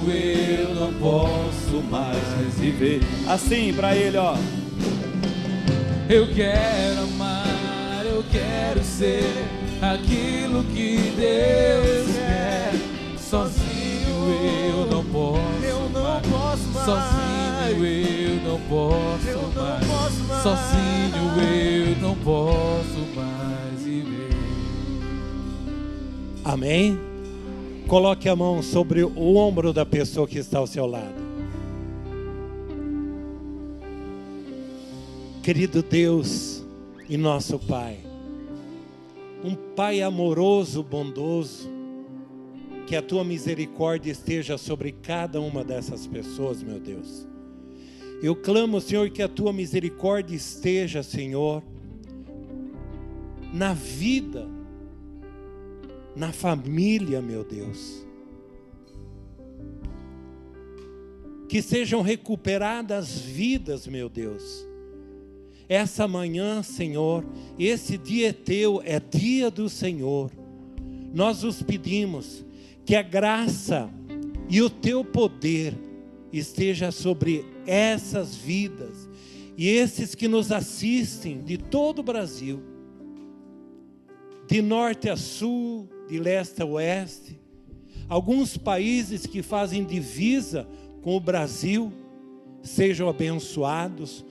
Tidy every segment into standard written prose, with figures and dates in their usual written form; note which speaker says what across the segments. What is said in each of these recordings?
Speaker 1: eu não posso mais viver. Assim pra ele, ó. Eu quero amar, eu quero ser aquilo que Deus quer. Sozinho eu não posso mais. Sozinho eu não posso mais. Sozinho eu não posso mais viver.
Speaker 2: Amém? Coloque a mão sobre o ombro da pessoa que está ao seu lado. Querido Deus e nosso Pai, um Pai amoroso, bondoso, que a Tua misericórdia esteja sobre cada uma dessas pessoas, meu Deus. Eu clamo, Senhor, que a Tua misericórdia esteja, Senhor, na vida, na família, meu Deus. Que sejam recuperadas vidas, meu Deus. Essa manhã, Senhor, esse dia é Teu, é dia do Senhor. Nós os pedimos que a graça e o Teu poder esteja sobre essas vidas e esses que nos assistem de todo o Brasil, de norte a sul, de leste a oeste, alguns países que fazem divisa com o Brasil, sejam abençoados.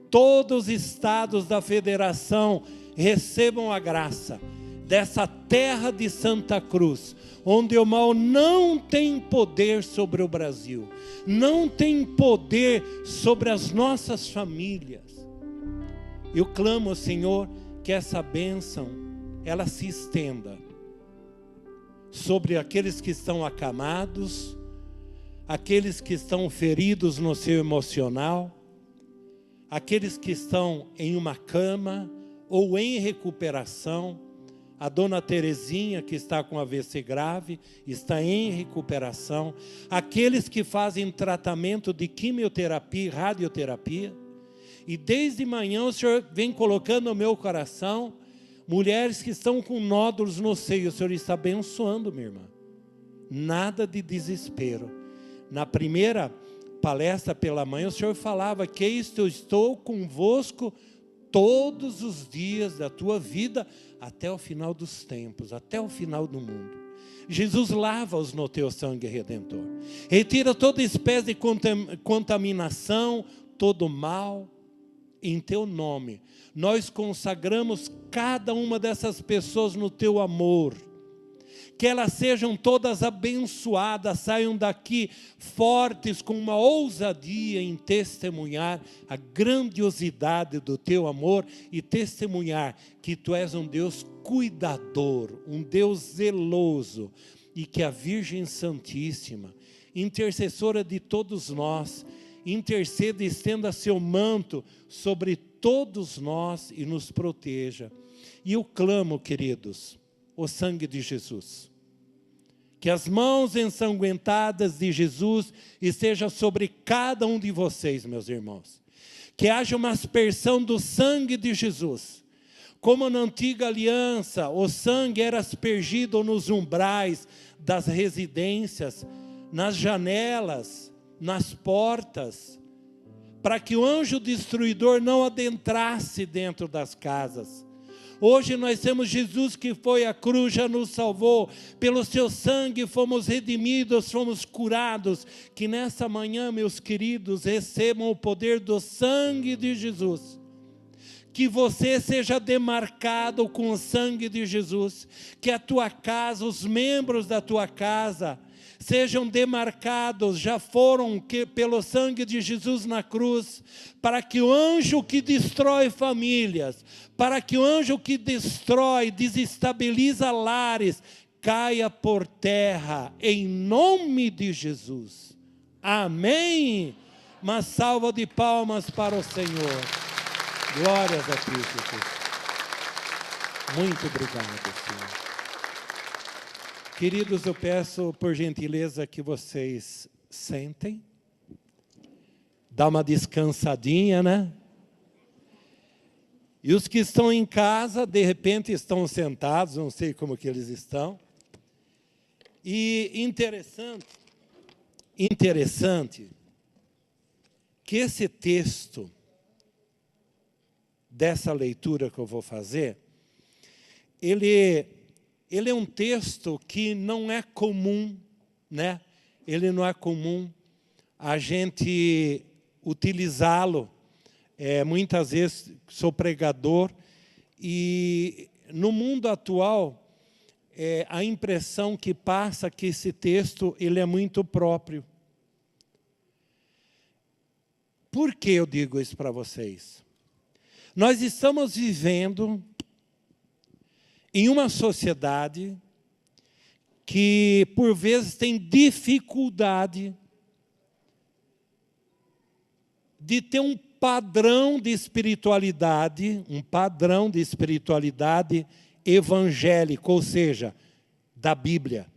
Speaker 2: Todos os estados da federação recebam a graça dessa terra de Santa Cruz, onde o mal não tem poder sobre o Brasil, não tem poder sobre as nossas famílias. Eu clamo, Senhor, que essa bênção, ela se estenda sobre aqueles que estão acamados, aqueles que estão feridos no seu emocional, aqueles que estão em uma cama ou em recuperação. A dona Terezinha, que está com AVC grave, está em recuperação. Aqueles que fazem tratamento de quimioterapia e radioterapia. E desde manhã o Senhor vem colocando no meu coração mulheres que estão com nódulos no seio. O Senhor está abençoando, minha irmã. Nada de desespero. Na primeira palestra pela manhã, o Senhor falava que eu estou convosco todos os dias da tua vida, até o final dos tempos, até o final do mundo. Jesus lava-os no teu sangue redentor. Retira toda espécie de contaminação, todo mal. Em teu nome, nós consagramos cada uma dessas pessoas no teu amor. Que elas sejam todas abençoadas, saiam daqui fortes, com uma ousadia em testemunhar a grandiosidade do teu amor e testemunhar que tu és um Deus cuidador, um Deus zeloso, e que a Virgem Santíssima, intercessora de todos nós, interceda e estenda seu manto sobre todos nós e nos proteja. E eu clamo, queridos, o sangue de Jesus. Que as mãos ensanguentadas de Jesus estejam sobre cada um de vocês, meus irmãos. Que haja uma aspersão do sangue de Jesus. Como na antiga aliança, o sangue era aspergido nos umbrais das residências, nas janelas, nas portas, para que o anjo destruidor não adentrasse dentro das casas. Hoje nós temos Jesus que foi à cruz, já nos salvou, pelo seu sangue fomos redimidos, fomos curados. Que nessa manhã, meus queridos, recebam o poder do sangue de Jesus. Que você seja demarcado com o sangue de Jesus, que a tua casa, os membros da tua casa, sejam demarcados, já foram pelo sangue de Jesus na cruz, para que o anjo que destrói famílias, para que o anjo que destrói, desestabiliza lares, caia por terra, em nome de Jesus. Amém? Uma salva de palmas para o Senhor. Glórias a ti, Jesus. Muito obrigado, Senhor. Queridos, eu peço por gentileza que vocês sentem. Dá uma descansadinha, né? E os que estão em casa, de repente estão sentados, não sei como que eles estão. E interessante interessante que esse texto, dessa leitura que eu vou fazer, ele é um texto que não é comum, né? Ele não é comum a gente utilizá-lo. Muitas vezes sou pregador e no mundo atual a impressão que passa que esse texto ele é muito próprio. Por que eu digo isso para vocês? Nós estamos vivendo em uma sociedade que, por vezes, tem dificuldade de ter um padrão de espiritualidade evangélico, ou seja, da Bíblia.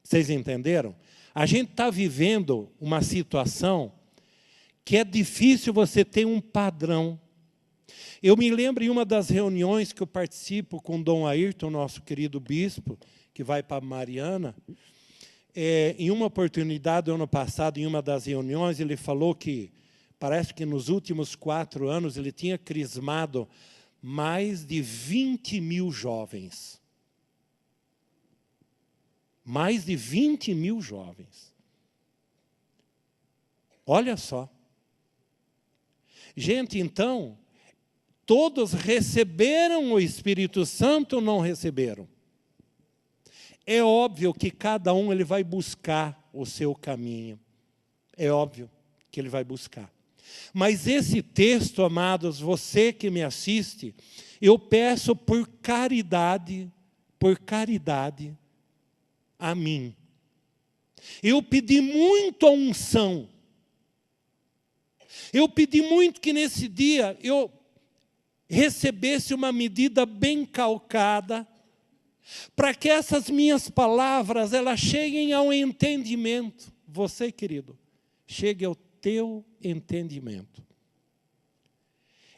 Speaker 2: Vocês entenderam? A gente está vivendo uma situação que é difícil você ter um padrão. Eu me lembro em uma das reuniões que eu participo com Dom Ayrton, nosso querido bispo, que vai para Mariana. Em uma oportunidade, ano passado, em uma das reuniões, ele falou que, parece que nos últimos 4 anos, ele tinha crismado mais de 20 mil jovens. Mais de 20 mil jovens. Olha só. Gente, então, todos receberam o Espírito Santo ou não receberam? É óbvio que cada um ele vai buscar o seu caminho. É óbvio que ele vai buscar. Mas esse texto, amados, você que me assiste, eu peço por caridade a mim. Eu pedi muito a unção. Eu pedi muito que nesse dia eu recebesse uma medida bem calcada, para que essas minhas palavras, elas cheguem ao entendimento. Você, querido, chegue ao teu entendimento.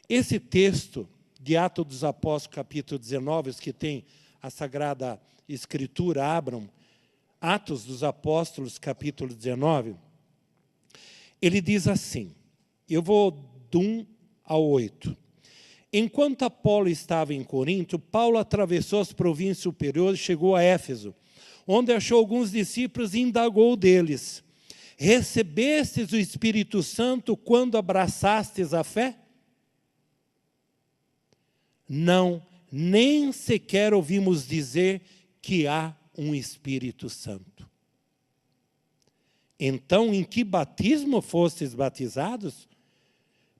Speaker 2: Esse texto de Atos dos Apóstolos, capítulo 19, os que tem a Sagrada Escritura, abram, Atos dos Apóstolos, capítulo 19, ele diz assim, eu vou do 1 ao 8. Enquanto Apolo estava em Corinto, Paulo atravessou as províncias superiores e chegou a Éfeso, onde achou alguns discípulos e indagou deles: recebestes o Espírito Santo quando abraçastes a fé? Não, nem sequer ouvimos dizer que há um Espírito Santo. Então, em que batismo fostes batizados?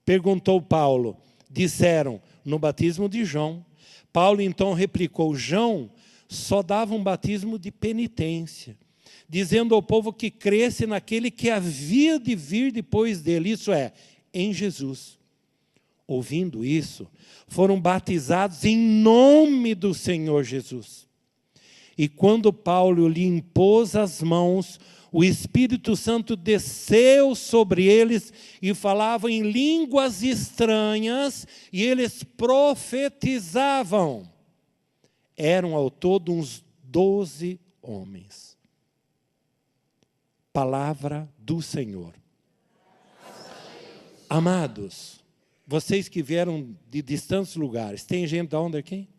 Speaker 2: Perguntou Paulo. Disseram, no batismo de João. Paulo então replicou, João só dava um batismo de penitência, dizendo ao povo que cresce naquele que havia de vir depois dele, isso é, em Jesus. Ouvindo isso, foram batizados em nome do Senhor Jesus. E quando Paulo lhe impôs as mãos, o Espírito Santo desceu sobre eles e falavam em línguas estranhas e eles profetizavam. Eram ao todo uns 12 homens. Palavra do Senhor. Amados, vocês que vieram de distantes lugares, tem gente de onde aqui?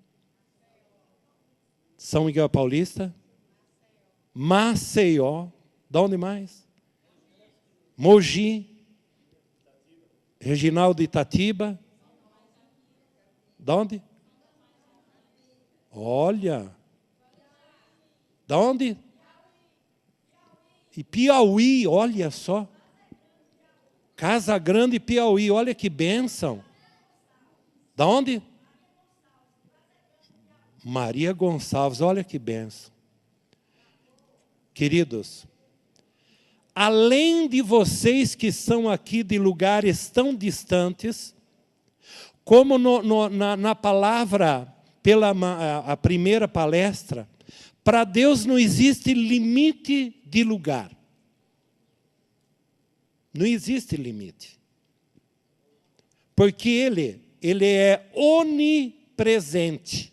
Speaker 2: São Miguel Paulista? Maceió. De onde mais? Mogi. Reginaldo Itatiba. De onde? Olha. De onde? E Piauí, olha só. Casa Grande, Piauí, olha que bênção. De onde? Maria Gonçalves, olha que bênção. Queridos, além de vocês que são aqui de lugares tão distantes, como na palavra, a primeira palestra, para Deus não existe limite de lugar. Não existe limite. Porque Ele é onipresente.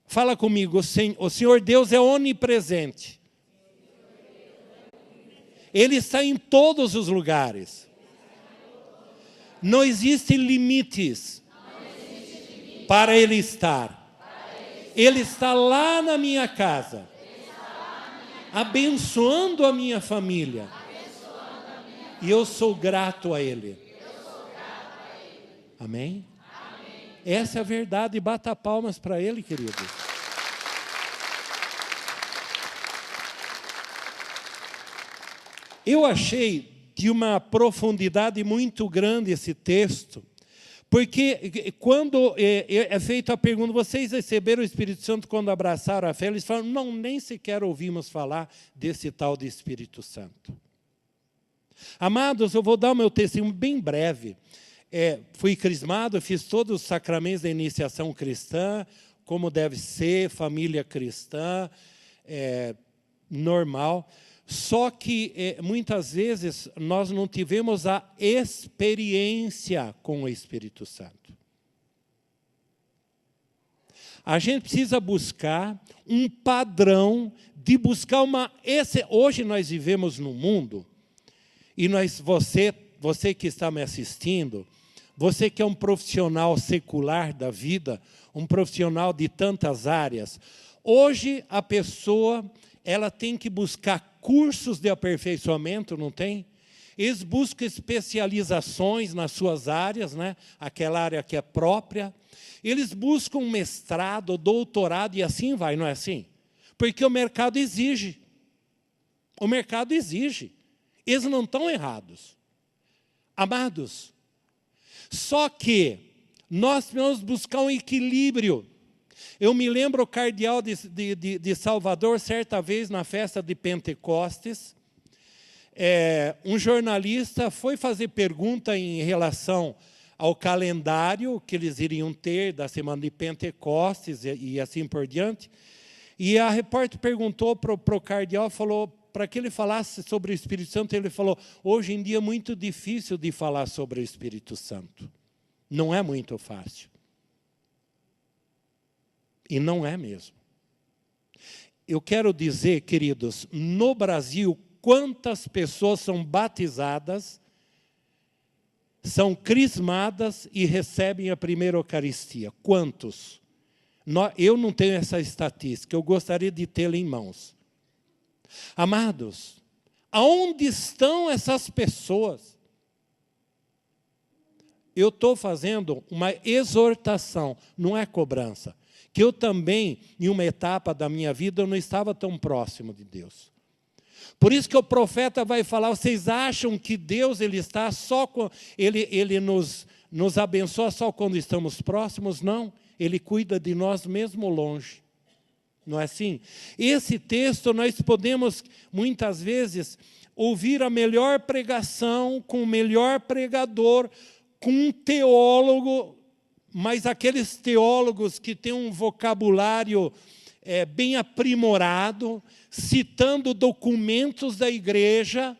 Speaker 2: Fala comigo, o Senhor Deus é onipresente. Ele está em todos os lugares. Não existem limites para Ele estar. Ele está lá na minha casa, abençoando a minha família. E eu sou grato a Ele. Amém? Essa é a verdade. Bata palmas para Ele, querido. Eu achei de uma profundidade muito grande esse texto, porque quando é feita a pergunta, vocês receberam o Espírito Santo quando abraçaram a fé? Eles falam, não, nem sequer ouvimos falar desse tal de Espírito Santo. Amados, eu vou dar o meu testemunho bem breve. Fui crismado, fiz todos os sacramentos da iniciação cristã, como deve ser, família cristã, normal. Só que, muitas vezes, nós não tivemos a experiência com o Espírito Santo. A gente precisa buscar um padrão de buscar uma... Hoje nós vivemos num mundo, e você que está me assistindo, você que é um profissional secular da vida, um profissional de tantas áreas, hoje a pessoa ela tem que buscar cursos de aperfeiçoamento, não tem? Eles buscam especializações nas suas áreas, né? Aquela área que é própria. Eles buscam um mestrado, doutorado, e assim vai, não é assim? Porque o mercado exige. O mercado exige. Eles não estão errados. Amados, só que nós precisamos buscar um equilíbrio. Eu me lembro o cardeal de Salvador, certa vez na festa de Pentecostes, um jornalista foi fazer pergunta em relação ao calendário que eles iriam ter da semana de Pentecostes e assim por diante. E a repórter perguntou para o cardeal, falou, para que ele falasse sobre o Espírito Santo, ele falou, hoje em dia é muito difícil de falar sobre o Espírito Santo. Não é muito fácil. E não é mesmo. Eu quero dizer, queridos, no Brasil, quantas pessoas são batizadas, são crismadas e recebem a primeira Eucaristia? Quantos? Eu não tenho essa estatística, eu gostaria de tê-la em mãos. Amados, aonde estão essas pessoas? Eu estou fazendo uma exortação, não é cobrança. Que eu também, em uma etapa da minha vida, eu não estava tão próximo de Deus. Por isso que o profeta vai falar, vocês acham que Deus ele está só ele nos abençoa só quando estamos próximos? Não, Ele cuida de nós mesmo longe. Não é assim? Esse texto nós podemos, muitas vezes, ouvir a melhor pregação, com o melhor pregador, com um teólogo, mas aqueles teólogos que têm um vocabulário bem aprimorado, citando documentos da igreja,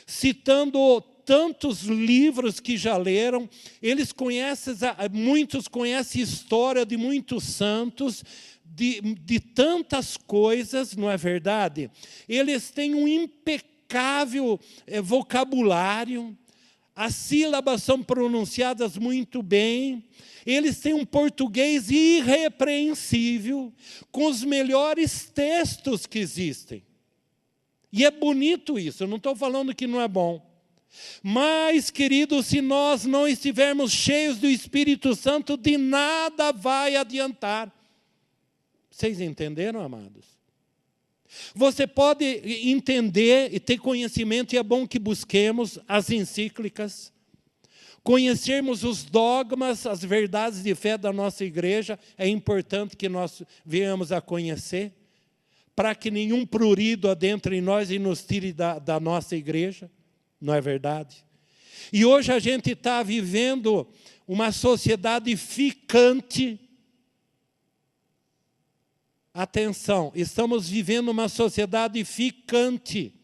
Speaker 2: citando tantos livros que já leram, muitos conhecem a história de muitos santos, de tantas coisas, não é verdade? Eles têm um impecável vocabulário, as sílabas são pronunciadas muito bem, eles têm um português irrepreensível, com os melhores textos que existem. E é bonito isso, eu não estou falando que não é bom. Mas, queridos, se nós não estivermos cheios do Espírito Santo, de nada vai adiantar. Vocês entenderam, amados? Você pode entender e ter conhecimento, e é bom que busquemos as encíclicas, conhecermos os dogmas, as verdades de fé da nossa igreja, é importante que nós venhamos a conhecer, para que nenhum prurido adentre em nós e nos tire da nossa igreja, não é verdade? E hoje a gente está vivendo uma sociedade ficante. Atenção, estamos vivendo uma sociedade ficante.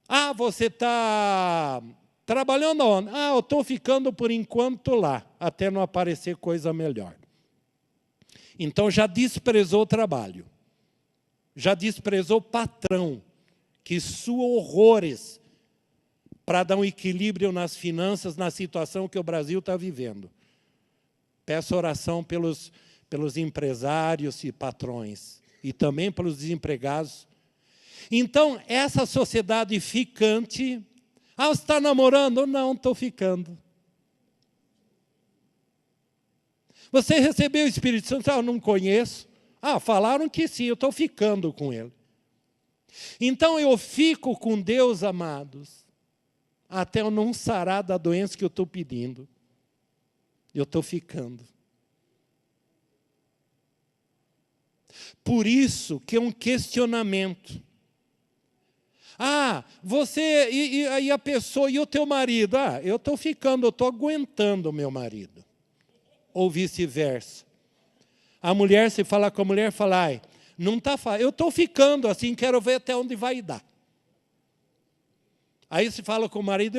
Speaker 2: Ah, você está trabalhando onde? Ah, eu estou ficando por enquanto lá, até não aparecer coisa melhor. Então já desprezou o trabalho, já desprezou o patrão, que sua horrores para dar um equilíbrio nas finanças, na situação que o Brasil está vivendo. Peço oração pelos empresários e patrões, e também pelos desempregados. Então, essa sociedade ficante, você está namorando? Não, estou ficando. Você recebeu o Espírito Santo? Eu não conheço. Falaram que sim, eu estou ficando com ele. Então, eu fico com Deus, amados, até eu não sarar da doença que eu estou pedindo. Eu estou ficando. Por isso que é um questionamento. Você e a pessoa e o teu marido? Eu estou ficando, eu estou aguentando o meu marido. Ou vice-versa. A mulher, se falar com a mulher, fala, não está fácil. Eu estou ficando assim, quero ver até onde vai dar. Aí se fala com o marido,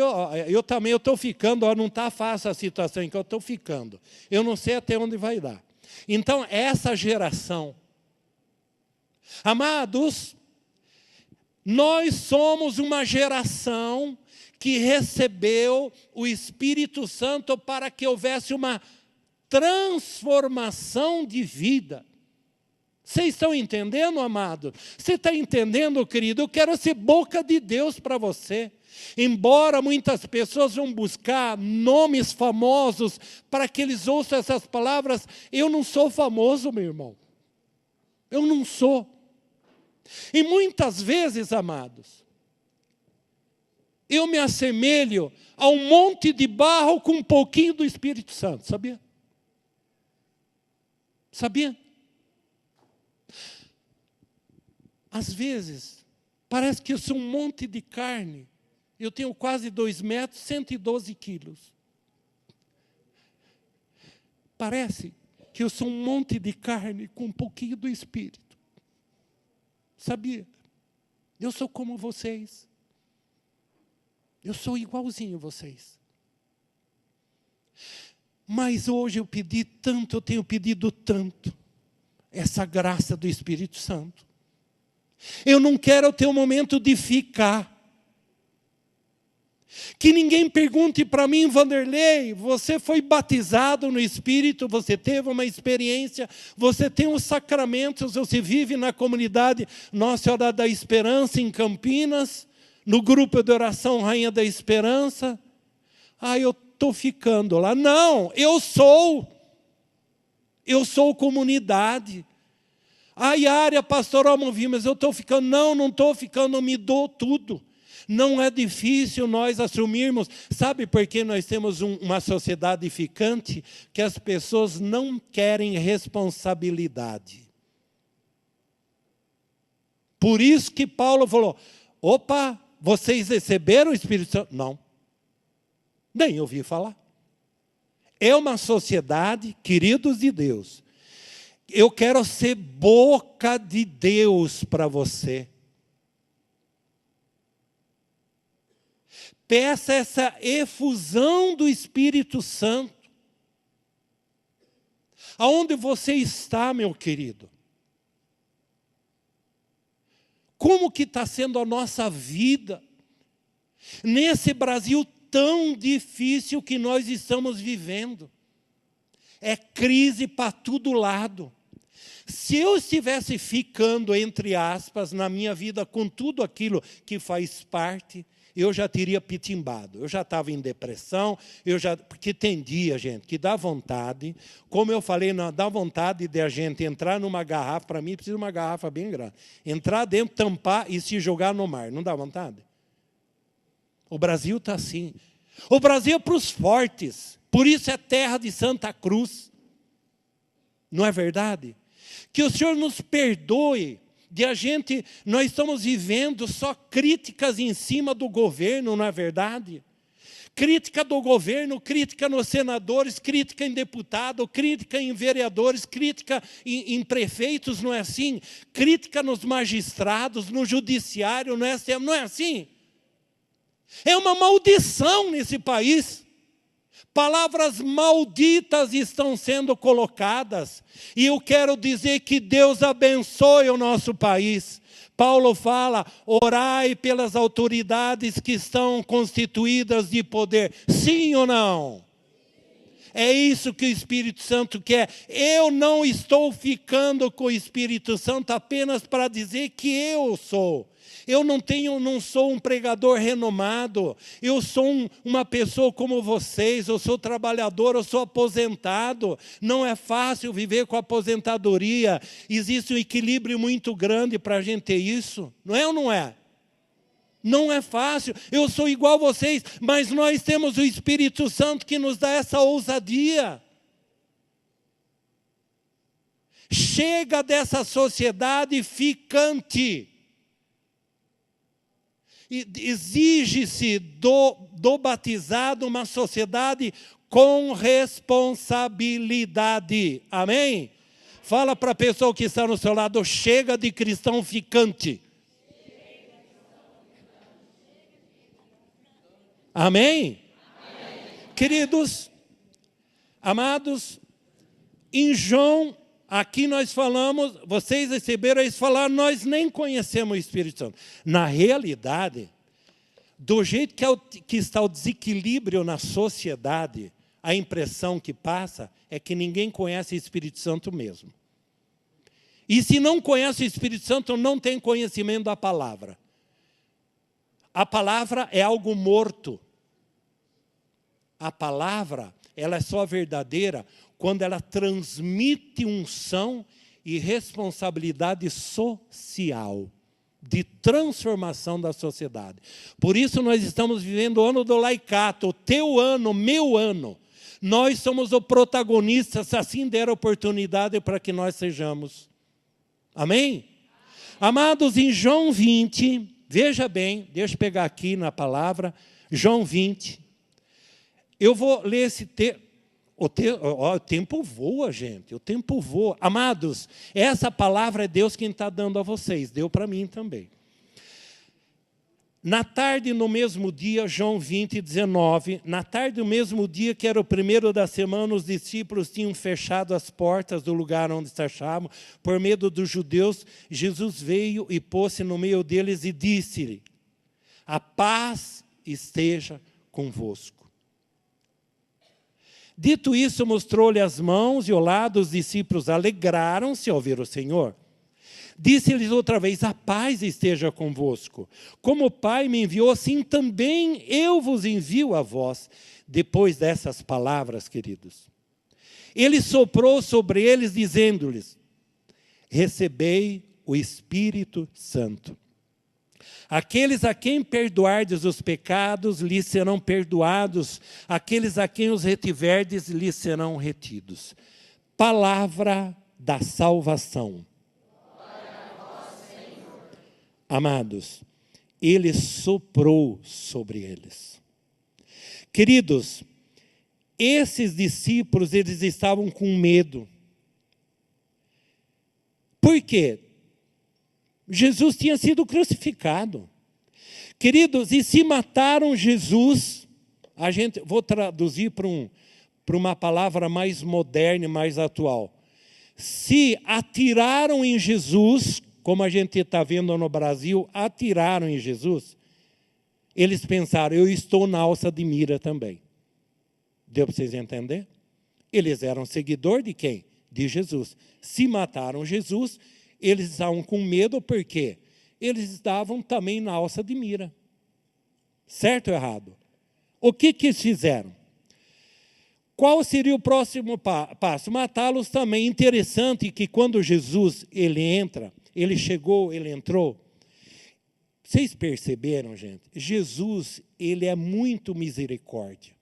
Speaker 2: eu também estou ficando, não está fácil a situação em que eu estou ficando. Eu não sei até onde vai dar. Então, essa geração, amados, nós somos uma geração que recebeu o Espírito Santo para que houvesse uma transformação de vida. Vocês estão entendendo, amado? Você está entendendo, querido? Eu quero ser boca de Deus para você. Embora muitas pessoas vão buscar nomes famosos para que eles ouçam essas palavras, eu não sou famoso, meu irmão. Eu não sou. E muitas vezes, amados, eu me assemelho a um monte de barro com um pouquinho do Espírito Santo, sabia? Sabia? Às vezes, parece que eu sou um monte de carne. Eu tenho quase 2 metros, 112 quilos. Parece que eu sou um monte de carne com um pouquinho do Espírito. Sabia? Eu sou como vocês. Eu sou igualzinho a vocês. Mas hoje eu pedi tanto, eu tenho pedido tanto, essa graça do Espírito Santo. Eu não quero ter um momento de ficar. Que ninguém pergunte para mim, Vanderlei, você foi batizado no Espírito, você teve uma experiência, você tem os sacramentos, você vive na comunidade Nossa Senhora da Esperança em Campinas, no grupo de oração Rainha da Esperança. Eu estou ficando lá. Não, eu sou comunidade. E a área pastoral não vi, mas eu estou ficando. Não estou ficando, eu me dou tudo. Não é difícil nós assumirmos. Sabe por que nós temos uma sociedade ficante? Que as pessoas não querem responsabilidade. Por isso que Paulo falou, vocês receberam o Espírito Santo? Não. Nem ouvi falar. É uma sociedade, queridos de Deus. Eu quero ser boca de Deus para você. Peça essa efusão do Espírito Santo. Aonde você está, meu querido? Como que está sendo a nossa vida? Nesse Brasil tão difícil que nós estamos vivendo. É crise para todo lado. Se eu estivesse ficando, entre aspas, na minha vida com tudo aquilo que faz parte, eu já teria pitimbado, eu já estava em depressão, porque tem dia, gente, que dá vontade, como eu falei, dá vontade de a gente entrar numa garrafa, para mim precisa de uma garrafa bem grande, entrar dentro, tampar e se jogar no mar, não dá vontade? O Brasil está assim. O Brasil é para os fortes, por isso é terra de Santa Cruz. Não é verdade? Que o Senhor nos perdoe nós estamos vivendo só críticas em cima do governo, não é verdade? Crítica do governo, crítica nos senadores, crítica em deputado, crítica em vereadores, crítica em prefeitos, não é assim? Crítica nos magistrados, no judiciário, não é assim? É uma maldição nesse país. Palavras malditas estão sendo colocadas. E eu quero dizer que Deus abençoe o nosso país. Paulo fala, orai pelas autoridades que estão constituídas de poder. Sim ou não? É isso que o Espírito Santo quer. Eu não estou ficando com o Espírito Santo apenas para dizer que eu sou. Eu não sou um pregador renomado. Eu sou uma pessoa como vocês. Eu sou trabalhador, eu sou aposentado. Não é fácil viver com aposentadoria. Existe um equilíbrio muito grande para a gente ter isso. Não é ou não é? Não é fácil, eu sou igual a vocês, mas nós temos o Espírito Santo que nos dá essa ousadia. Chega dessa sociedade ficante. Exige-se do batizado uma sociedade com responsabilidade. Amém? Fala para a pessoa que está no seu lado, chega de cristão ficante. Amém? Amém? Queridos, amados, em João, aqui nós falamos, vocês receberam eles falaram, nós nem conhecemos o Espírito Santo. Na realidade, do jeito que está o desequilíbrio na sociedade, a impressão que passa é que ninguém conhece o Espírito Santo mesmo. E se não conhece o Espírito Santo, não tem conhecimento da palavra. A palavra é algo morto. A palavra, ela é só verdadeira quando ela transmite unção e responsabilidade social, de transformação da sociedade. Por isso nós estamos vivendo o ano do laicato, o teu ano, o meu ano. Nós somos os protagonistas, se assim der oportunidade para que nós sejamos. Amém? Amados, em João 20... Veja bem, deixa eu pegar aqui na palavra, João 20. Eu vou ler esse texto. O tempo voa, gente, o tempo voa. Amados, essa palavra é Deus quem está dando a vocês, deu para mim também. Na tarde, no mesmo dia, João 20, 19, na tarde do mesmo dia, que era o primeiro da semana, os discípulos tinham fechado as portas do lugar onde estavam, por medo dos judeus. Jesus veio e pôs-se no meio deles e disse-lhe, a paz esteja convosco. Dito isso, mostrou-lhe as mãos e o lado, os discípulos alegraram-se ao ver o Senhor. Disse-lhes outra vez, a paz esteja convosco. Como o Pai me enviou, assim também eu vos envio a vós. Depois dessas palavras, queridos, ele soprou sobre eles, dizendo-lhes, recebei o Espírito Santo. Aqueles a quem perdoardes os pecados, lhes serão perdoados. Aqueles a quem os retiverdes, lhes serão retidos. Palavra da salvação. Amados, ele soprou sobre eles. Queridos, esses discípulos, eles estavam com medo. Por quê? Jesus tinha sido crucificado. Queridos, e se mataram Jesus, vou traduzir para uma palavra mais moderna e mais atual. Se atiraram em Jesus, como a gente está vendo no Brasil, atiraram em Jesus, eles pensaram, eu estou na alça de mira também. Deu para vocês entenderem? Eles eram seguidores de quem? De Jesus. Se mataram Jesus, eles estavam com medo, porque eles estavam também na alça de mira. Certo ou errado? O que eles fizeram? Qual seria o próximo passo? Matá-los também. Interessante que quando Jesus ele entrou. Vocês perceberam, gente? Jesus, ele é muito misericórdia.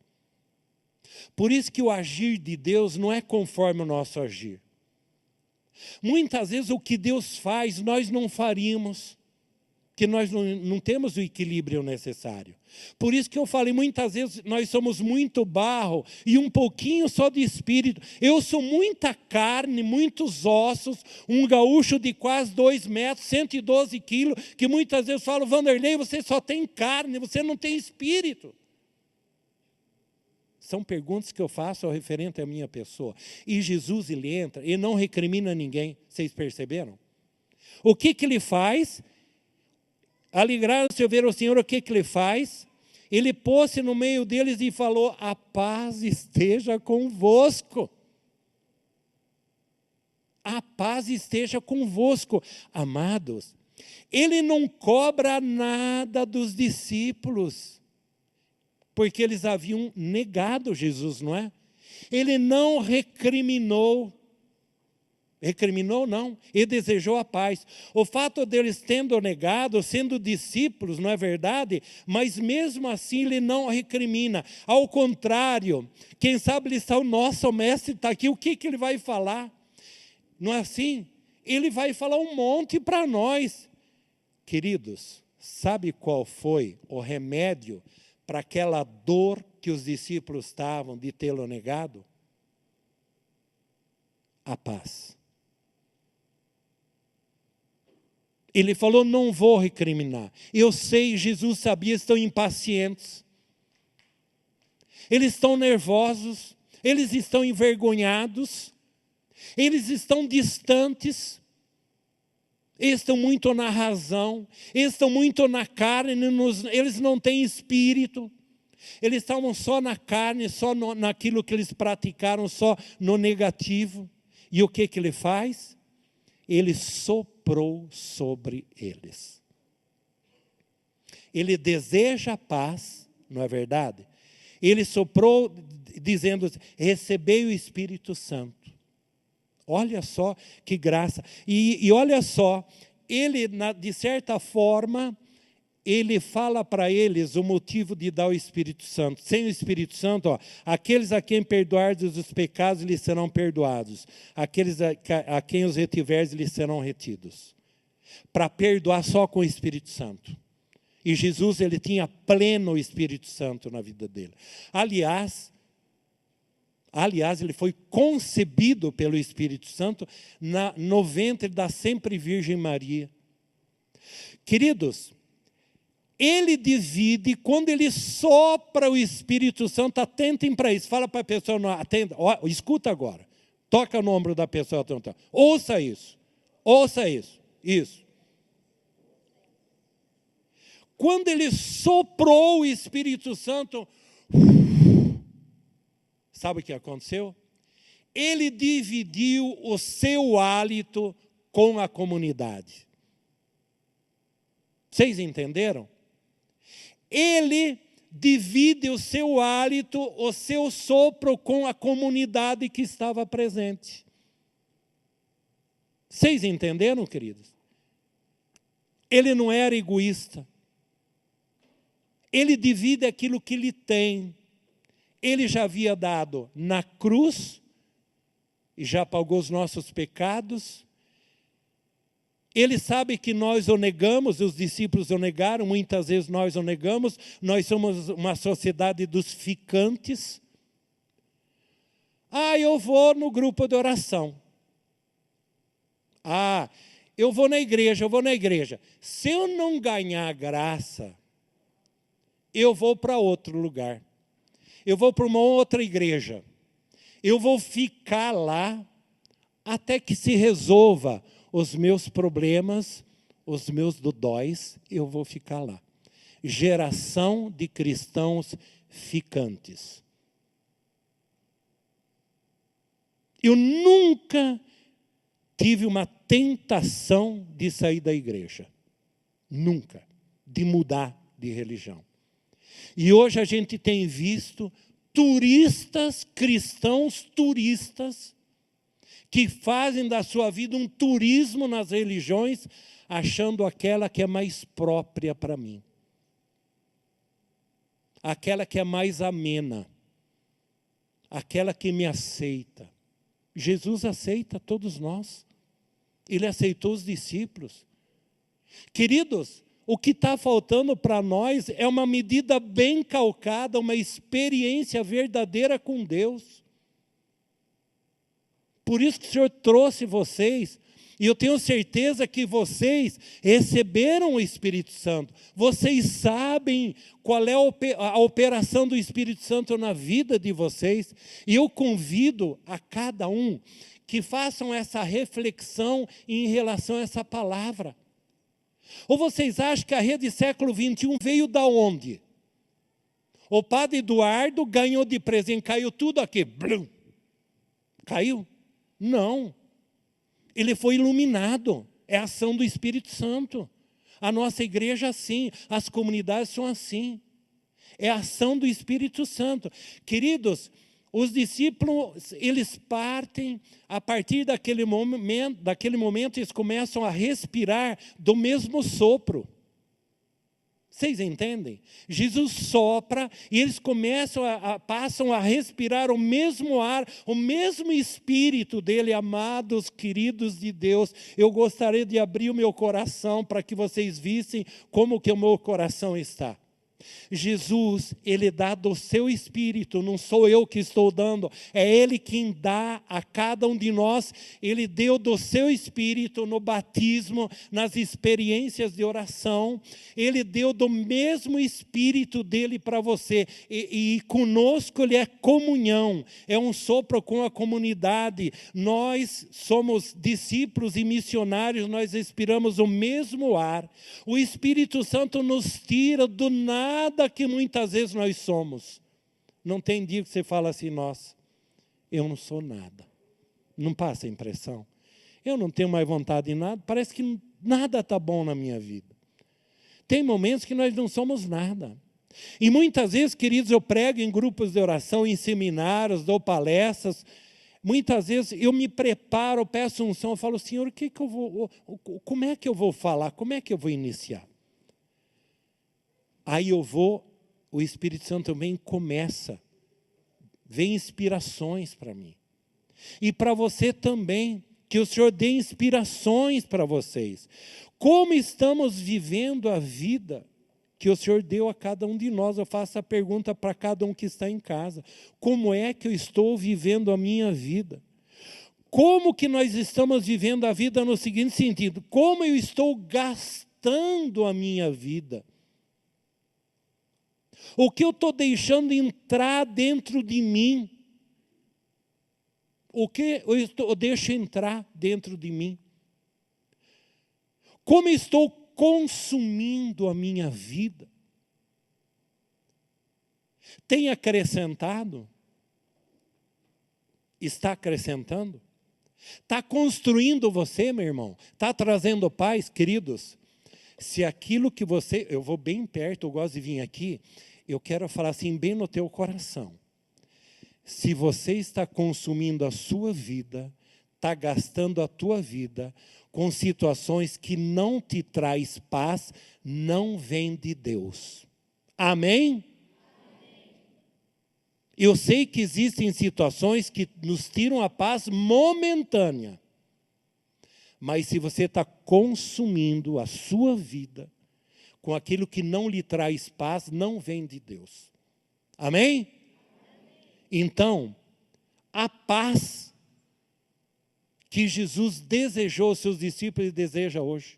Speaker 2: Por isso que o agir de Deus não é conforme o nosso agir. Muitas vezes o que Deus faz, nós não faríamos, porque nós não temos o equilíbrio necessário. Por isso que eu falei, muitas vezes nós somos muito barro e um pouquinho só de espírito. Eu sou muita carne, muitos ossos, um gaúcho de quase 2 metros, 112 quilos, que muitas vezes falam, Vanderlei, você só tem carne, você não tem espírito. São perguntas que eu faço ao referente à minha pessoa. E Jesus, ele entra, ele não recrimina ninguém. Vocês perceberam? O que ele faz? Alegraram-se ao ver o Senhor, o que ele faz? Ele pôs-se no meio deles e falou: a paz esteja convosco. A paz esteja convosco. Amados, ele não cobra nada dos discípulos, porque eles haviam negado Jesus, não é? Ele não recriminou. Recriminou, não. Ele desejou a paz. O fato deles tendo negado, sendo discípulos, não é verdade? Mas mesmo assim ele não recrimina. Ao contrário, quem sabe ele está, o nosso mestre está aqui, o que ele vai falar? Não é assim? Ele vai falar um monte para nós. Queridos, sabe qual foi o remédio para aquela dor que os discípulos estavam de tê-lo negado? A paz. Ele falou: não vou recriminar. Eu sei, Jesus sabia, estão impacientes. Eles estão nervosos. Eles estão envergonhados. Eles estão distantes. Eles estão muito na razão. Eles estão muito na carne. Eles não têm espírito. Eles estavam só na carne, só naquilo que eles praticaram, só no negativo. E o que ele faz? Ele soprou sobre eles. Ele deseja a paz, não é verdade? Ele soprou dizendo: recebei o Espírito Santo. Olha só que graça. E olha só, ele, de certa forma, ele fala para eles o motivo de dar o Espírito Santo. Sem o Espírito Santo, aqueles a quem perdoardes os pecados, lhes serão perdoados. Aqueles a quem os retiveres, lhes serão retidos. Para perdoar só com o Espírito Santo. E Jesus, ele tinha pleno Espírito Santo na vida dele. Aliás, ele foi concebido pelo Espírito Santo no ventre da sempre Virgem Maria. Queridos, ele divide, quando ele sopra o Espírito Santo, atentem para isso. Fala para a pessoa, não, atenta, escuta agora. Toca no ombro da pessoa. Ouça isso. Ouça isso. Isso. Quando ele soprou o Espírito Santo, sabe o que aconteceu? Ele dividiu o seu hálito com a comunidade. Vocês entenderam? Ele divide o seu hálito, o seu sopro com a comunidade que estava presente. Vocês entenderam, queridos? Ele não era egoísta. Ele divide aquilo que ele tem. Ele já havia dado na cruz, e já pagou os nossos pecados. Ele sabe que nós o negamos, os discípulos o negaram, muitas vezes nós o negamos. Nós somos uma sociedade dos ficantes. Eu vou no grupo de oração. Eu vou na igreja. Se eu não ganhar graça, eu vou para outro lugar. Eu vou para uma outra igreja. Eu vou ficar lá até que se resolva os meus problemas, os meus dodóis, eu vou ficar lá. Geração de cristãos ficantes. Eu nunca tive uma tentação de sair da igreja. Nunca. De mudar de religião. E hoje a gente tem visto turistas, cristãos turistas, que fazem da sua vida um turismo nas religiões, achando aquela que é mais própria para mim. Aquela que é mais amena. Aquela que me aceita. Jesus aceita todos nós. Ele aceitou os discípulos. Queridos, o que está faltando para nós é uma medida bem calcada, uma experiência verdadeira com Deus. Por isso que o Senhor trouxe vocês, e eu tenho certeza que vocês receberam o Espírito Santo. Vocês sabem qual é a operação do Espírito Santo na vida de vocês. E eu convido a cada um que façam essa reflexão em relação a essa palavra. Ou vocês acham que a rede século XXI veio da onde? O padre Eduardo ganhou de presente, caiu tudo aqui. Blum. Caiu? Não. Ele foi iluminado. É a ação do Espírito Santo. A nossa igreja é assim, as comunidades são assim. É a ação do Espírito Santo. Queridos, os discípulos, eles partem, a partir daquele momento eles começam a respirar do mesmo sopro. Vocês entendem? Jesus sopra e eles passam a respirar o mesmo ar, o mesmo Espírito dele, amados, queridos de Deus. Eu gostaria de abrir o meu coração para que vocês vissem como que o meu coração está. Jesus, Ele dá do seu Espírito, não sou eu que estou dando, é Ele quem dá a cada um de nós. Ele deu do seu Espírito no batismo, nas experiências de oração, Ele deu do mesmo Espírito dEle para você, e conosco Ele é comunhão, é um sopro com a comunidade. Nós somos discípulos e missionários, nós respiramos o mesmo ar. O Espírito Santo nos tira do nada que muitas vezes nós somos. Não tem dia que você fala assim, nossa, eu não sou nada. Não passa a impressão? Eu não tenho mais vontade de nada, parece que nada está bom na minha vida. Tem momentos que nós não somos nada. E muitas vezes, queridos, eu prego em grupos de oração, em seminários, dou palestras. Muitas vezes eu me preparo, peço unção, eu falo, Senhor, como é que eu vou falar? Como é que eu vou iniciar? Aí o Espírito Santo vem e começa, vem inspirações para mim. E para você também, que o Senhor dê inspirações para vocês. Como estamos vivendo a vida que o Senhor deu a cada um de nós? Eu faço a pergunta para cada um que está em casa. Como é que eu estou vivendo a minha vida? Como que nós estamos vivendo a vida no seguinte sentido? Como eu estou gastando a minha vida? O que eu estou deixando entrar dentro de mim? O que eu deixo entrar dentro de mim? Como estou consumindo a minha vida? Tem acrescentado? Está acrescentando? Está construindo você, meu irmão? Está trazendo paz, queridos? Se aquilo que você... Eu vou bem perto, eu gosto de vir aqui... Eu quero falar assim, bem no teu coração. Se você está consumindo a sua vida, está gastando a tua vida com situações que não te traz paz, não vem de Deus. Amém? Eu sei que existem situações que nos tiram a paz momentânea. Mas se você está consumindo a sua vida com aquilo que não lhe traz paz, não vem de Deus. Amém? Então, a paz que Jesus desejou aos seus discípulos e deseja hoje.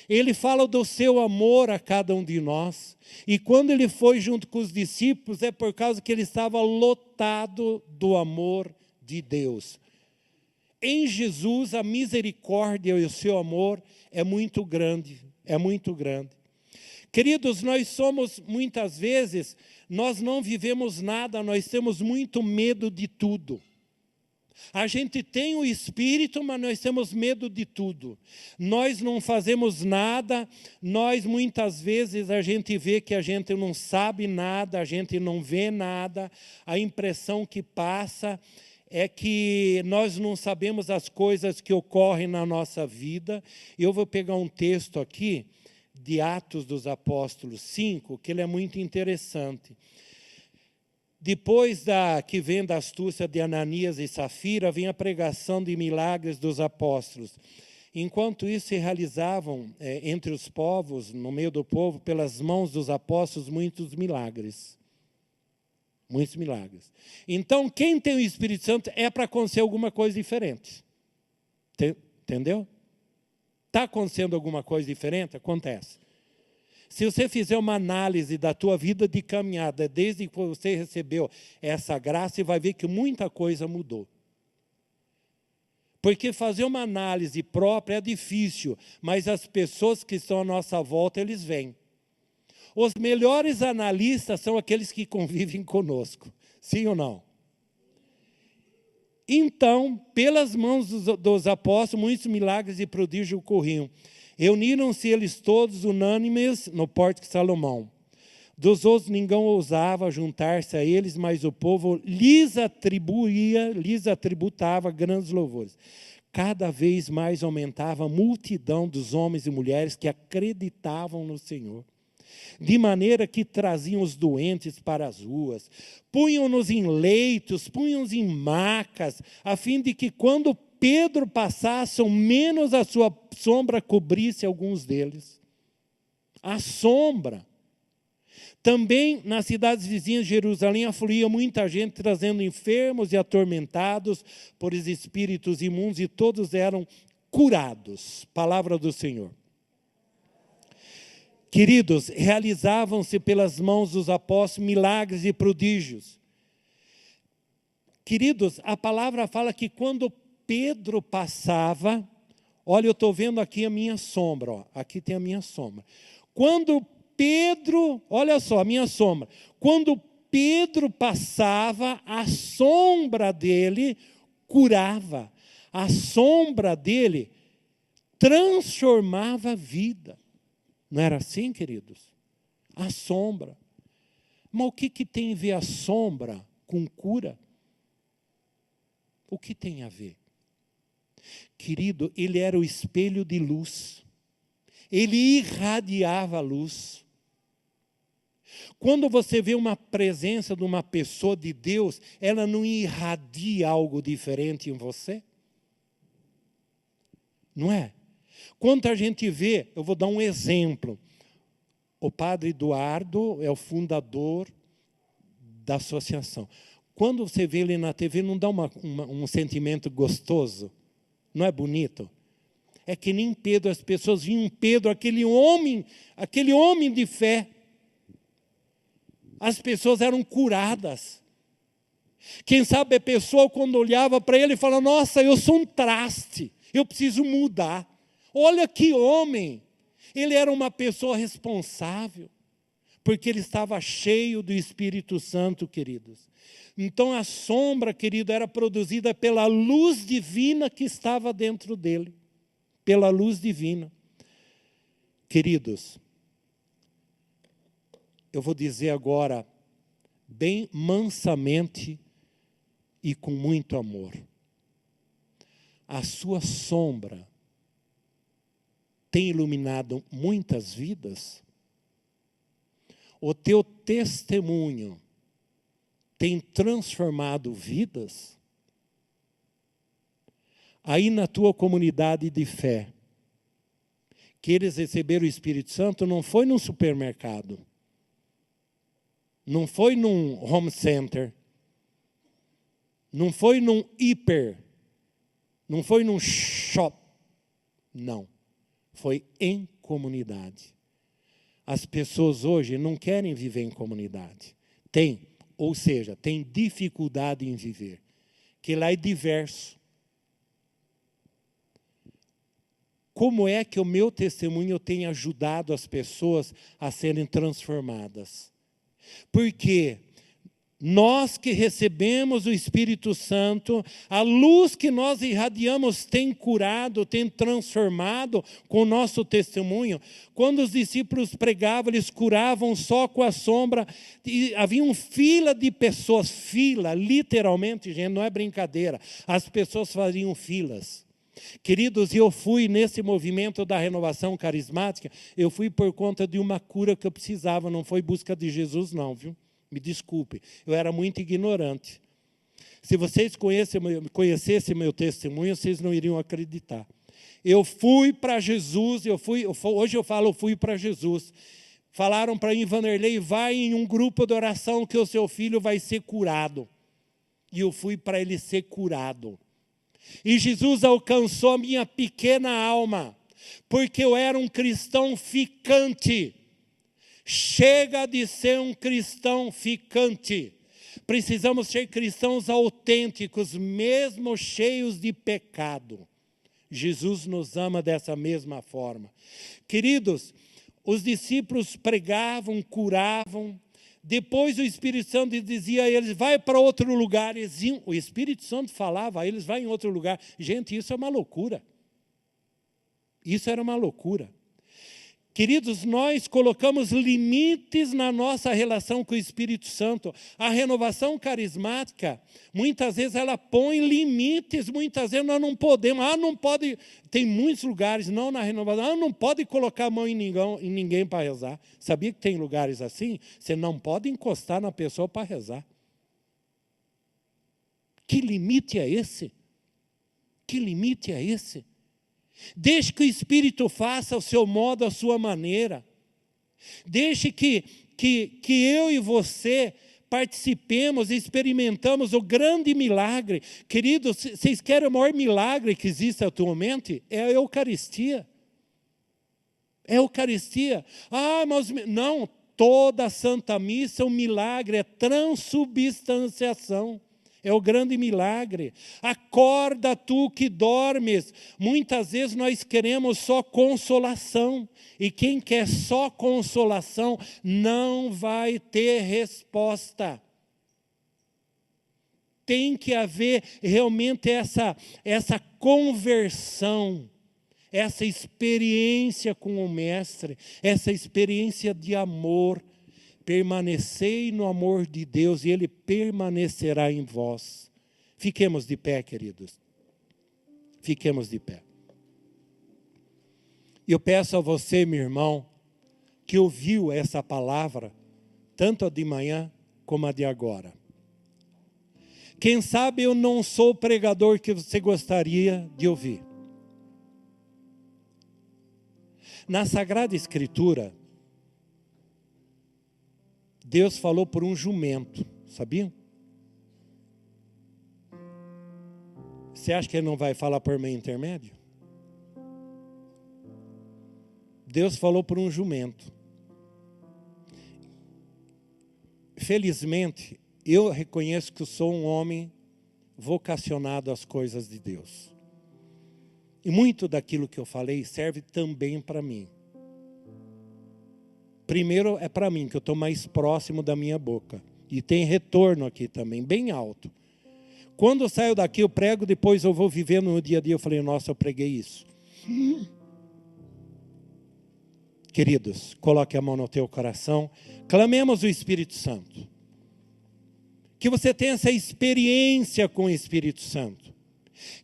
Speaker 2: Ele fala do seu amor a cada um de nós. E quando ele foi junto com os discípulos, é por causa que ele estava lotado do amor de Deus. Em Jesus, a misericórdia e o seu amor é muito grande. É muito grande. Queridos, nós somos, muitas vezes, nós não vivemos nada, nós temos muito medo de tudo. A gente tem o Espírito, mas nós temos medo de tudo. Nós não fazemos nada, nós muitas vezes a gente vê que a gente não sabe nada, a gente não vê nada, a impressão que passa é que nós não sabemos as coisas que ocorrem na nossa vida. Eu vou pegar um texto aqui, de Atos dos Apóstolos 5, que ele é muito interessante. Depois que vem da astúcia de Ananias e Safira, vem a pregação de milagres dos apóstolos. Enquanto isso se realizavam entre os povos, no meio do povo, pelas mãos dos apóstolos, muitos milagres. Muitos milagres. Então, quem tem o Espírito Santo é para acontecer alguma coisa diferente. Entendeu? Está acontecendo alguma coisa diferente? Acontece. Se você fizer uma análise da tua vida de caminhada, desde que você recebeu essa graça, você vai ver que muita coisa mudou. Porque fazer uma análise própria é difícil, mas as pessoas que estão à nossa volta, eles veem. Os melhores analistas são aqueles que convivem conosco. Sim ou não? Então, pelas mãos dos apóstolos, muitos milagres e prodígios ocorriam. Reuniram-se eles todos unânimes no pórtico de Salomão. Dos outros ninguém ousava juntar-se a eles, mas o povo lhes atributava grandes louvores. Cada vez mais aumentava a multidão dos homens e mulheres que acreditavam no Senhor. De maneira que traziam os doentes para as ruas, punham-nos em leitos, punham-nos em macas, a fim de que quando Pedro passasse, ao menos a sua sombra cobrisse alguns deles. A sombra. Também nas cidades vizinhas de Jerusalém afluía muita gente, trazendo enfermos e atormentados por espíritos imundos, e todos eram curados. Palavra do Senhor. Queridos, realizavam-se pelas mãos dos apóstolos milagres e prodígios. Queridos, a palavra fala que quando Pedro passava, olha, eu estou vendo aqui a minha sombra, ó, aqui tem a minha sombra. Quando Pedro, olha só, a minha sombra. Quando Pedro passava, a sombra dele curava. A sombra dele transformava a vida. Não era assim, queridos? A sombra. Mas o que tem a ver a sombra com cura? O que tem a ver? Querido, ele era o espelho de luz. Ele irradiava a luz. Quando você vê uma presença de uma pessoa de Deus, ela não irradia algo diferente em você? Não é? Quando a gente vê, eu vou dar um exemplo. O padre Eduardo é o fundador da associação. Quando você vê ele na TV, não dá um sentimento gostoso? Não é bonito? É que nem Pedro, as pessoas viam Pedro, aquele homem de fé. As pessoas eram curadas. Quem sabe a pessoa, quando olhava para ele, falava: nossa, eu sou um traste, eu preciso mudar. Olha que homem. Ele era uma pessoa responsável, porque ele estava cheio do Espírito Santo, queridos. Então a sombra, querido, era produzida pela luz divina que estava dentro dele. Pela luz divina. Queridos, eu vou dizer agora, bem mansamente e com muito amor. A sua sombra tem iluminado muitas vidas? O teu testemunho tem transformado vidas? Aí na tua comunidade de fé, que eles receberam o Espírito Santo, não foi num supermercado, não foi num home center, não foi num hiper, não foi num shop, não. Foi em comunidade. As pessoas hoje não querem viver em comunidade. Ou seja, tem dificuldade em viver. Que lá é diverso. Como é que o meu testemunho tem ajudado as pessoas a serem transformadas? Porque nós que recebemos o Espírito Santo, a luz que nós irradiamos tem curado, tem transformado com o nosso testemunho. Quando os discípulos pregavam, eles curavam só com a sombra. E havia fila de pessoas, literalmente, gente, não é brincadeira. As pessoas faziam filas. Queridos, eu fui nesse movimento da renovação carismática, eu fui por conta de uma cura que eu precisava, não foi busca de Jesus não, viu? Me desculpe, eu era muito ignorante. Se vocês conhecessem meu testemunho, vocês não iriam acreditar. Eu fui para Jesus, hoje eu falo, eu fui para Jesus. Falaram para mim: Vanderlei, vai em um grupo de oração que o seu filho vai ser curado. E eu fui para ele ser curado. E Jesus alcançou a minha pequena alma, porque eu era um cristão ficante. Chega de ser um cristão ficante. Precisamos ser cristãos autênticos, mesmo cheios de pecado. Jesus nos ama dessa mesma forma. Queridos, os discípulos pregavam, curavam. Depois o Espírito Santo dizia a eles, vai para outro lugar. O Espírito Santo falava a eles, vai em outro lugar. Gente, isso é uma loucura. Isso era uma loucura. Queridos, nós colocamos limites na nossa relação com o Espírito Santo. A renovação carismática, muitas vezes ela põe limites, muitas vezes nós não podemos. Não pode, tem muitos lugares, não na renovação, não pode colocar a mão em ninguém para rezar. Sabia que tem lugares assim? Você não pode encostar na pessoa para rezar. Que limite é esse? Que limite é esse? Deixe que o Espírito faça o seu modo, a sua maneira. Deixe que eu e você participemos, experimentamos o grande milagre. Queridos, vocês querem o maior milagre que existe atualmente? É a Eucaristia. É a Eucaristia. Mas não, toda a Santa Missa é um milagre, é transubstanciação. É o grande milagre. Acorda tu que dormes. Muitas vezes nós queremos só consolação. E quem quer só consolação não vai ter resposta. Tem que haver realmente essa conversão, essa experiência com o Mestre, essa experiência de amor. Permanecei no amor de Deus e Ele permanecerá em vós. Fiquemos de pé, queridos. Fiquemos de pé. Eu peço a você, meu irmão, que ouviu essa palavra, tanto a de manhã como a de agora. Quem sabe eu não sou o pregador que você gostaria de ouvir. Na Sagrada Escritura, Deus falou por um jumento, sabiam? Você acha que Ele não vai falar por meio intermédio? Deus falou por um jumento. Felizmente, eu reconheço que eu sou um homem vocacionado às coisas de Deus. E muito daquilo que eu falei serve também para mim. Primeiro é para mim, que eu estou mais próximo da minha boca. E tem retorno aqui também, bem alto. Quando eu saio daqui, eu prego, depois eu vou vivendo no dia a dia. Eu falei, nossa, eu preguei isso. Queridos, coloque a mão no teu coração. Clamemos o Espírito Santo. Que você tenha essa experiência com o Espírito Santo.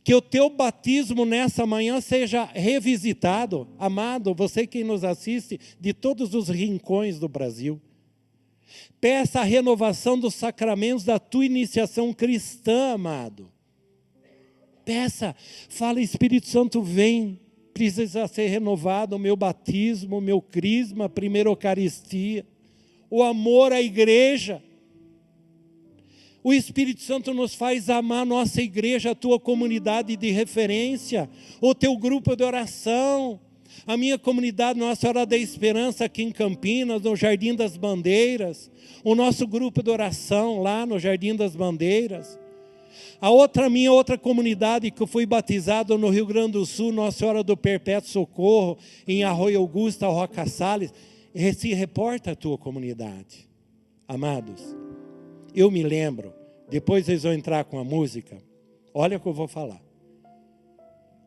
Speaker 2: Que o teu batismo nessa manhã seja revisitado. Amado, você que nos assiste de todos os rincões do Brasil. Peça a renovação dos sacramentos da tua iniciação cristã, amado. Peça, fala, Espírito Santo, vem. Precisa ser renovado o meu batismo, o meu crisma, a primeira Eucaristia. O amor à igreja. O Espírito Santo nos faz amar a nossa igreja, a tua comunidade de referência, o teu grupo de oração, a minha comunidade Nossa Senhora da Esperança aqui em Campinas, no Jardim das Bandeiras, o nosso grupo de oração lá no Jardim das Bandeiras, minha outra comunidade que eu fui batizado no Rio Grande do Sul, Nossa Senhora do Perpétuo Socorro, em Arroio Augusta, Roca Salles, se reporta a tua comunidade. Amados, eu me lembro, depois eles vão entrar com a música, olha o que eu vou falar.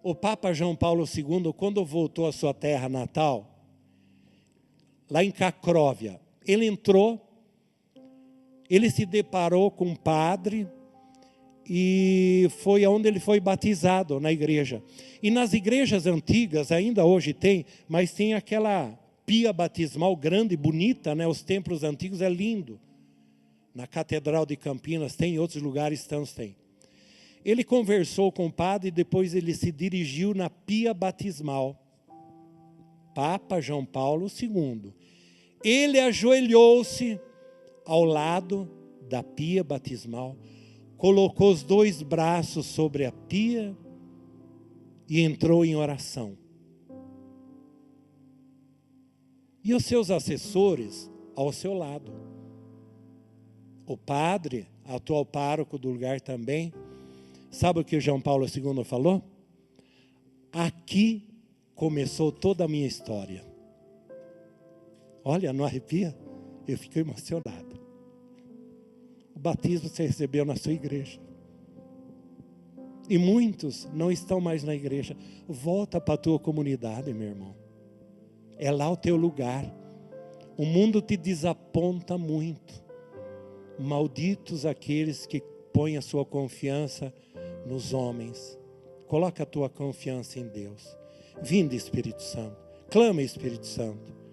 Speaker 2: O Papa João Paulo II, quando voltou à sua terra natal, lá em Cacróvia, ele entrou, ele se deparou com um padre, e foi onde ele foi batizado, na igreja. E nas igrejas antigas, ainda hoje tem, mas tem aquela pia batismal grande, bonita, né? Os templos antigos é lindo. Na Catedral de Campinas tem, em outros lugares tantos tem. Ele conversou com o padre e depois ele se dirigiu na pia batismal. Papa João Paulo II. Ele ajoelhou-se ao lado da pia batismal, colocou os dois braços sobre a pia e entrou em oração. E os seus assessores ao seu lado. O padre atual pároco do lugar também. Sabe o que o João Paulo II falou? Aqui começou toda a minha história. Olha, não arrepia? Eu fiquei emocionado. O batismo você recebeu na sua igreja. E muitos não estão mais na igreja. Volta para a tua comunidade, meu irmão. É lá o teu lugar. O mundo te desaponta muito. Malditos aqueles que põem a sua confiança nos homens. Coloca a tua confiança em Deus. Vinde, Espírito Santo. Clama, Espírito Santo.